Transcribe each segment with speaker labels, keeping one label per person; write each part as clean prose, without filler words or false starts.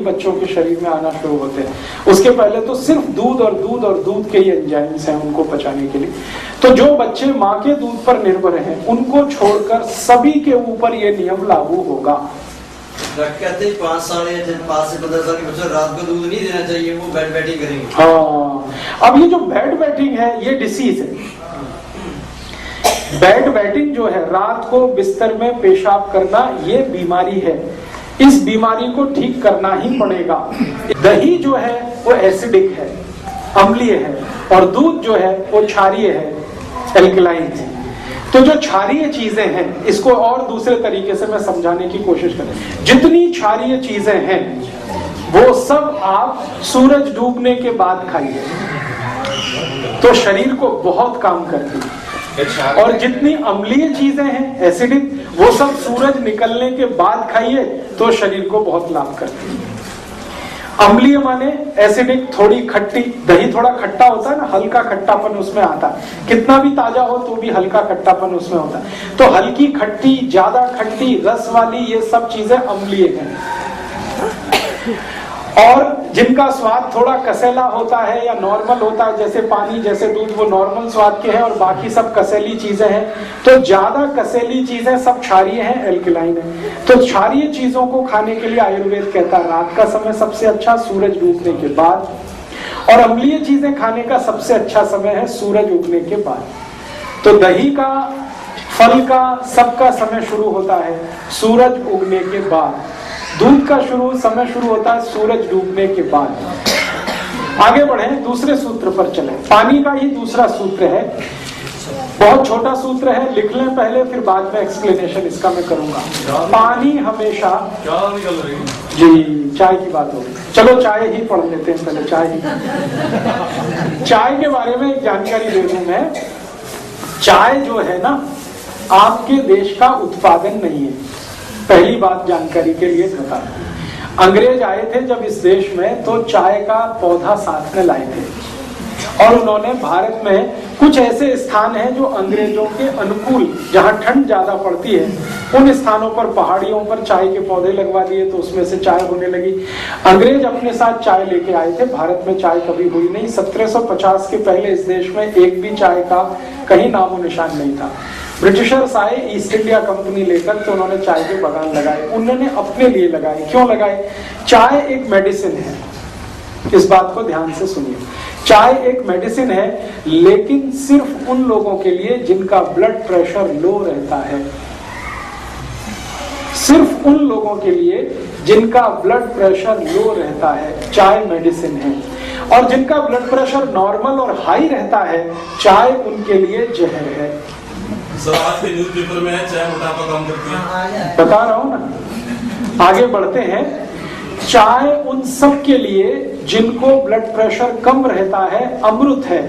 Speaker 1: बच्चों के शरीर में आना शुरू होते हैं। उसके पहले तो सिर्फ दूध और दूध के ही एंजाइम्स हैं उनको पचाने के लिए। तो जो बच्चे माँ के दूध पर निर्भर हैं उनको छोड़कर सभी के ऊपर ये नियम लागू होगा।
Speaker 2: कहते हैं 5 साल या 5 से 15 साल के बच्चे रात को दूध नहीं देना चाहिए, वो बेड बैटिंग करेंगे।
Speaker 1: हाँ, अब ये जो बेड बैटिंग है ये डिसीज है। बेड बैटिंग जो है, रात को बिस्तर में पेशाब करना, ये बीमारी है। इस बीमारी को ठीक करना ही पड़ेगा। दही जो है वो एसिडिक है, अम्लीय है, और दूध जो है वो क्षारीय है, एल्कलाइन है। तो जो क्षारीय चीजें हैं, इसको और दूसरे तरीके से मैं समझाने की कोशिश करें। जितनी क्षारीय चीजें हैं वो सब आप सूरज डूबने के बाद खाइए तो शरीर को बहुत काम करती है। और जितनी अम्लीय चीजें हैं, एसिडिक, वो सब सूरज निकलने के बाद खाइए तो शरीर को बहुत लाभ करती है। अम्लीय माने एसिडिक, थोड़ी खट्टी, दही थोड़ा खट्टा होता है ना, हल्का खट्टापन उसमें आता है। कितना भी ताजा हो तो भी हल्का खट्टापन उसमें होता है। तो हल्की खट्टी, ज्यादा खट्टी, रस वाली, ये सब चीजें अम्लीय हैं। और जिनका स्वाद थोड़ा कसैला होता है या नॉर्मल होता है, जैसे पानी, जैसे दूध, वो नॉर्मल स्वाद के हैं, और बाकी सब कसैली चीजें हैं। तो ज्यादा कसैली चीजें सब क्षारीय हैं, एल्कलाइन है। तो क्षारीय चीजों को खाने के लिए आयुर्वेद कहता है रात का समय सबसे अच्छा, सूरज डूबने के बाद। और अम्लीय चीजें खाने का सबसे अच्छा समय है सूरज उगने के बाद। तो दही का, फल का, सबका समय शुरू होता है सूरज उगने के बाद। दूध का समय शुरू होता है सूरज डूबने के बाद। आगे बढ़े, दूसरे सूत्र पर चले। पानी का ही दूसरा सूत्र है, बहुत छोटा सूत्र है, लिख लें पहले, फिर बाद में एक्सप्लेनेशन इसका मैं करूंगा। पानी हमेशा, जी चाय की बात होगी, चलो चाय ही पढ़ लेते हैं पहले। चाय के बारे में एक जानकारी दे दूं मैं। चाय जो है ना, आपके देश का उत्पादन नहीं है, पहली बात जानकारी के लिए बता। अंग्रेज आए थे जब इस देश में, तो चाय का पौधा साथ में लाए थे, और उन्होंने भारत में कुछ ऐसे स्थान हैं जो अंग्रेजों के अनुकूल, जहां ठंड ज्यादा पड़ती है, उन स्थानों पर, पहाड़ियों पर चाय के पौधे लगवा दिए, तो उसमें से चाय होने लगी। अंग्रेज अपने साथ चाय लेके आए थे, भारत में चाय कभी हुई नहीं। 1750 के पहले इस देश में एक भी चाय का कहीं नामो निशान नहीं था। ब्रिटिशर्स आए ईस्ट इंडिया कंपनी लेकर, तो उन्होंने चाय के बागान लगाए। उन्होंने अपने लिए लगाए। क्यों लगाए? चाय एक मेडिसिन है, इस बात को ध्यान से सुनिए। चाय एक मेडिसिन है, लेकिन सिर्फ उन लोगों के लिए जिनका ब्लड प्रेशर लो रहता है। सिर्फ उन लोगों के लिए जिनका ब्लड प्रेशर लो रहता है चाय मेडिसिन है। और जिनका ब्लड प्रेशर नॉर्मल और हाई रहता है, चाय उनके लिए जहर है।
Speaker 3: सर, आज के न्यूज़पेपर में है चाय मोटापा कम करती है,
Speaker 1: बता रहा हूं ना। आगे बढ़ते हैं। चाय उन सब के लिए जिनको ब्लड प्रेशर कम रहता है अमृत है,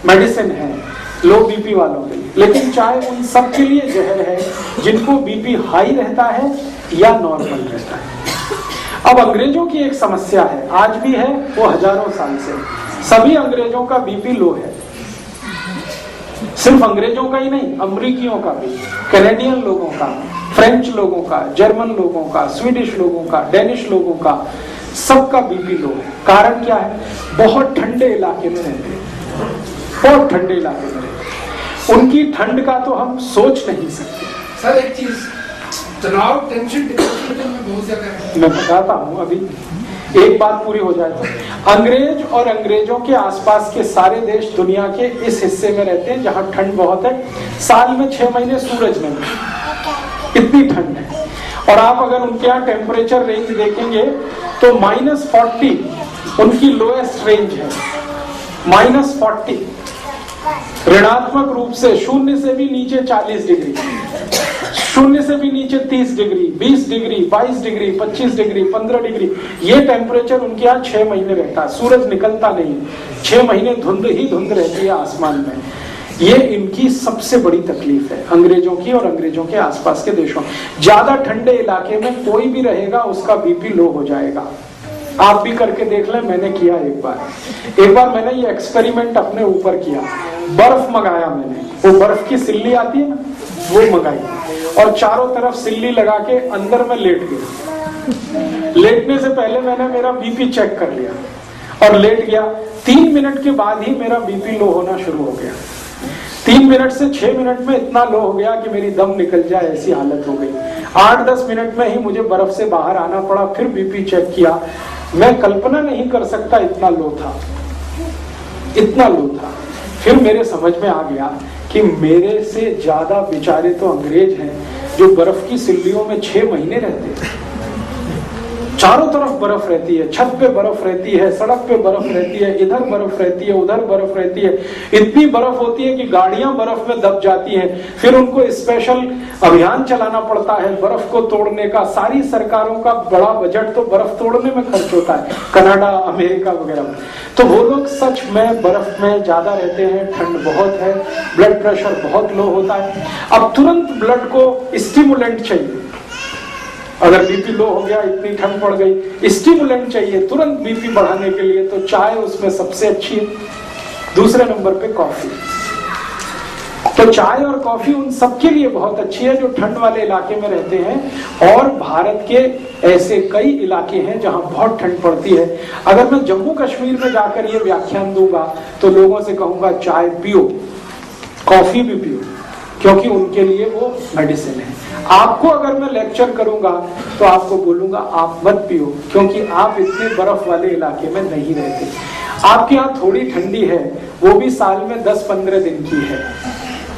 Speaker 1: मेडिसिन है, लो बीपी वालों के लिए। लेकिन चाय उन सब के लिए जहर है जिनको बीपी हाई रहता है या नॉर्मल रहता है। अब अंग्रेजों की एक समस्या है, आज भी है, वो हजारों साल से। सभी अंग्रेजों का बीपी लो है, सिर्फ अंग्रेजों का ही नहीं, अमेरिकियों का भी, कैनेडियन लोगों का, फ्रेंच लोगों का, जर्मन लोगों का, स्वीडिश लोगों का, डेनिश लोगों का, सबका बीपी लो है। कारण क्या है? बहुत ठंडे इलाके में रहते हैं, बहुत ठंडे इलाके में रहते हैं। उनकी ठंड का तो हम सोच नहीं सकते।
Speaker 4: सर एक चीज, तनाव, टेंशन, डिप्रेशन में बहुत ज्यादा है।
Speaker 1: मैं बताता हूँ, अभी एक बात पूरी हो जाए तो। अंग्रेज और अंग्रेजों के आसपास के सारे देश दुनिया के इस हिस्से में रहते हैं जहां ठंड बहुत है। साल में 6 महीने सूरज नहीं, इतनी ठंड है। और आप अगर उनके यहाँ टेम्परेचर रेंज देखेंगे तो -40 उनकी लोएस्ट रेंज है। -40 ऋणात्मक रूप से, शून्य से भी नीचे 40 डिग्री, शून्य से भी नीचे 30 degree, 20 degree, 22 degree, 25 degree, 15 degree, ये टेम्परेचर उनके यहाँ 6 महीने रहता है। सूरज निकलता नहीं, 6 महीने धुंध ही धुंध रहती है आसमान में। ये इनकी सबसे बड़ी तकलीफ है, अंग्रेजों की और अंग्रेजों के आसपास के देशों। ज्यादा ठंडे इलाके में कोई भी रहेगा उसका बीपी लो हो जाएगा। आप भी करके देख लें, मैंने किया एक बार मैंने ये एक्सपेरिमेंट अपने ऊपर किया। बर्फ मंगाया मैंने, वो बर्फ की सिल्ली आती है ना, वो मंगाई, और चारों तरफ सिल्ली लगा के अंदर में लेट गया। लेटने से पहले मैंने मेरा बीपी चेक कर लिया और लेट गया। 3 मिनट के बाद ही मेरा बीपी लो होना शुरू हो गया। 3 मिनट से 6 मिनट में इतना लो हो गया कि मेरी दम निकल जाए ऐसी हालत हो गई। 8-10 मिनट में ही मुझे बर्फ से बाहर आना पड़ा। फिर बीपी चेक किया, मैं कल्पना नहीं कर सकता इतना लो था, इतना लो था। फिर मेरे समझ में आ गया कि मेरे से ज्यादा बेचारे तो अंग्रेज हैं जो बर्फ की सिल्लियों में 6 महीने रहते हैं। चारों तरफ बर्फ रहती है, छत पे बर्फ रहती है, सड़क पे बर्फ रहती है, इधर बर्फ रहती है, उधर बर्फ रहती है। इतनी बर्फ होती है कि गाड़ियां बर्फ में दब जाती हैं। फिर उनको स्पेशल अभियान चलाना पड़ता है बर्फ को तोड़ने का। सारी सरकारों का बड़ा बजट तो बर्फ तोड़ने में खर्च होता है, कनाडा, अमेरिका वगैरह। तो वो लोग सच में बर्फ में ज्यादा रहते हैं, ठंड बहुत है, ब्लड प्रेशर बहुत लो होता है। अब तुरंत ब्लड को स्टिमुलेंट चाहिए। अगर बीपी लो हो गया, इतनी ठंड पड़ गई, स्टिमुलेंट चाहिए तुरंत बीपी बढ़ाने के लिए, तो चाय उसमें सबसे अच्छी है। दूसरे नंबर पे कॉफी। तो चाय और कॉफी उन सबके लिए बहुत अच्छी है जो ठंड वाले इलाके में रहते हैं। और भारत के ऐसे कई इलाके हैं जहां बहुत ठंड पड़ती है। अगर मैं जम्मू कश्मीर में जाकर ये व्याख्यान दूंगा तो लोगों से कहूंगा चाय पियो, कॉफी भी पियो, क्योंकि उनके लिए वो मेडिसिन है। आपको अगर मैं लेक्चर करूंगा तो आपको बोलूंगा आप मत पियो, क्योंकि आप इतने बर्फ वाले इलाके में नहीं रहते। आपके यहाँ थोड़ी ठंडी है, वो भी साल में 10-15 दिन की है।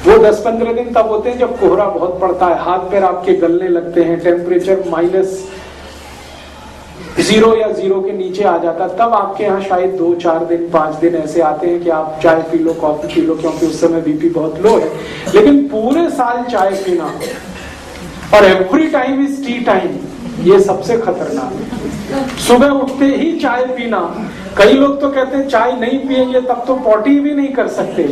Speaker 1: वो 10-15 दिन तब होते हैं जब कोहरा बहुत पड़ता है, हाथ पैर आपके गलने लगते हैं, टेम्परेचर -0 या 0 के नीचे आ जाता, तब आपके यहाँ शायद 2-4 दिन 5 दिन ऐसे आते हैं कि आप चाय P low, coffee P low, क्योंकि उस समय बीपी बहुत लो है। लेकिन पूरे साल चाय पीना और every time is T time, ये सबसे खतरनाक है। सुबह उठते ही चाय पीना, कई लोग तो कहते हैं चाय नहीं पिएंगे तब तो पॉटी भी नहीं कर सकते,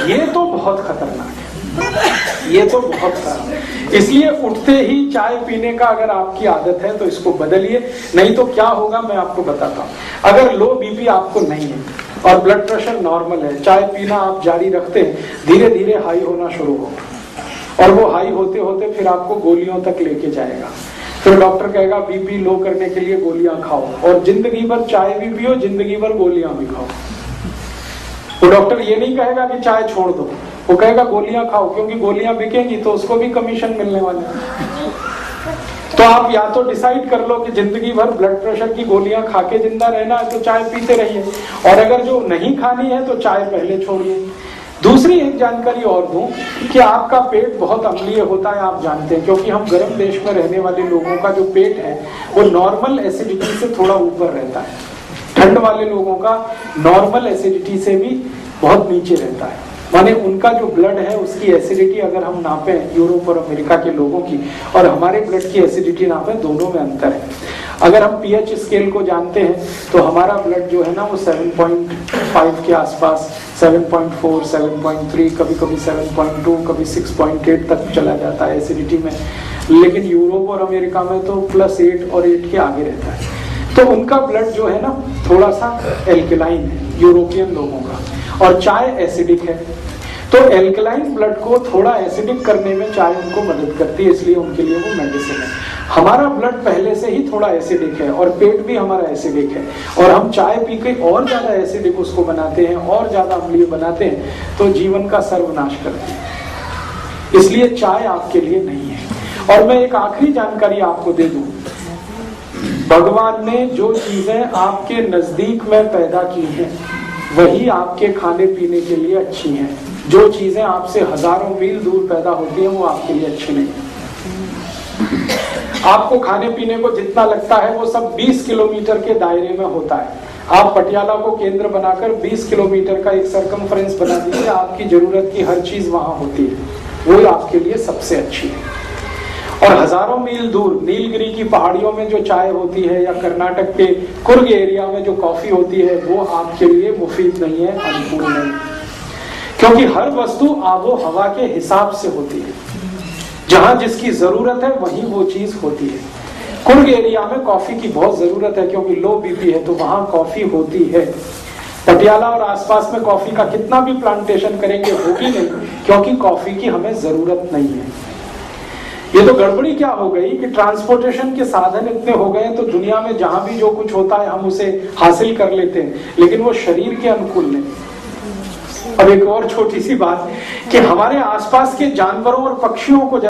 Speaker 1: ये तो बहुत खतरनाक है, ये तो बहुत खराब। इसलिए उठते ही चाय पीने का अगर आपकी आदत है तो इसको बदलिए, नहीं तो क्या होगा मैं आपको बताता हूँ। अगर लो बीपी आपको नहीं है और ब्लड प्रेशर नॉर्मल है, चाय पीना आप जारी रखते हैं, धीरे धीरे हाई होना शुरू होगा और वो हाई होते होते फिर आपको गोलियों तक लेके जाएगा। फिर डॉक्टर कहेगा बीपी लो करने के लिए गोलियां खाओ, और जिंदगी भर चाय भी पियो, जिंदगी भर गोलियां भी खाओ। वो डॉक्टर ये नहीं कहेगा कि चाय छोड़ दो, वो कहेगा गोलियां खाओ, क्योंकि गोलियां बिकेंगी तो उसको भी कमीशन मिलने वाले हैं। तो आप या तो डिसाइड कर लो कि जिंदगी भर ब्लड प्रेशर की गोलियां खा के जिंदा रहना है तो चाय पीते रहिए, और अगर जो नहीं खानी है तो चाय पहले छोड़िए। दूसरी एक जानकारी और दूं कि आपका पेट बहुत अम्लीय होता है, आप जानते हैं, क्योंकि हम गर्म देश में रहने वाले लोगों का जो पेट है वो नॉर्मल एसिडिटी से थोड़ा ऊपर रहता है। ठंड वाले लोगों का नॉर्मल एसिडिटी से भी बहुत नीचे रहता है, माने उनका जो ब्लड है उसकी एसिडिटी अगर हम नापें यूरोप और अमेरिका के लोगों की और हमारे ब्लड की एसिडिटी नापें, दोनों में अंतर है। अगर हम पीएच स्केल को जानते हैं तो हमारा ब्लड जो है ना वो 7.5 के आसपास, 7.4, 7.3, कभी कभी 7.2, कभी 6.8 तक चला जाता है एसिडिटी में। लेकिन यूरोप और अमेरिका में तो +8 और 8 के आगे रहता है। तो उनका ब्लड जो है ना थोड़ा सा एल्कलाइन है यूरोपियन लोगों का, और चाय एसिडिक है। तो एल्कलाइन ब्लड को थोड़ा एसिडिक करने में चाय उनको मदद करती है, इसलिए उनके लिए वो मेडिसिन है। हमारा ब्लड पहले से ही थोड़ा एसिडिक है और पेट भी हमारा एसिडिक है, और हम चाय पी के और ज्यादा एसिडिक उसको बनाते हैं और ज्यादा अम्लीय बनाते हैं, तो जीवन का सर्वनाश करते हैं। इसलिए चाय आपके लिए नहीं है। और मैं एक आखिरी जानकारी आपको दे दूं, भगवान ने जो चीजें आपके नजदीक में पैदा की हैं वही आपके खाने पीने के लिए अच्छी हैं। जो चीजें आपसे हजारों मील दूर पैदा होती हैं वो आपके लिए अच्छी नहीं। आपको खाने पीने को जितना लगता है वो सब 20 किलोमीटर के दायरे में होता है। आप पटियाला को केंद्र बनाकर 20 किलोमीटर का एक सरकमफ्रेंस बना दीजिए, आपकी जरूरत की हर चीज वहां होती है, वो आपके लिए सबसे अच्छी है। और हजारों मील दूर नीलगिरी की पहाड़ियों में जो चाय होती है या कर्नाटक के कुर्ग एरिया में जो कॉफी होती है वो आपके लिए मुफीद नहीं है, अनुकूल नहीं, क्योंकि हर वस्तु आबो हवा के हिसाब से होती है। जहां जिसकी जरूरत है वहीं वो चीज होती है। कुर्ग एरिया में कॉफी की बहुत जरूरत है क्योंकि लो बीपी है, तो वहां कॉफी होती है। पटियाला और आसपास में कॉफी का कितना भी प्लांटेशन करेंगे होगी नहीं, क्योंकि कॉफी की हमें जरूरत नहीं है। ये तो गड़बड़ी क्या हो गई कि ट्रांसपोर्टेशन के साधन इतने हो गए तो दुनिया में जहां भी जो कुछ होता है हम उसे हासिल कर लेते हैं, लेकिन वो शरीर के अनुकूल नहीं। और एक और छोटी सी बात कि हमारे आसपास के जानवरों और पक्षियों को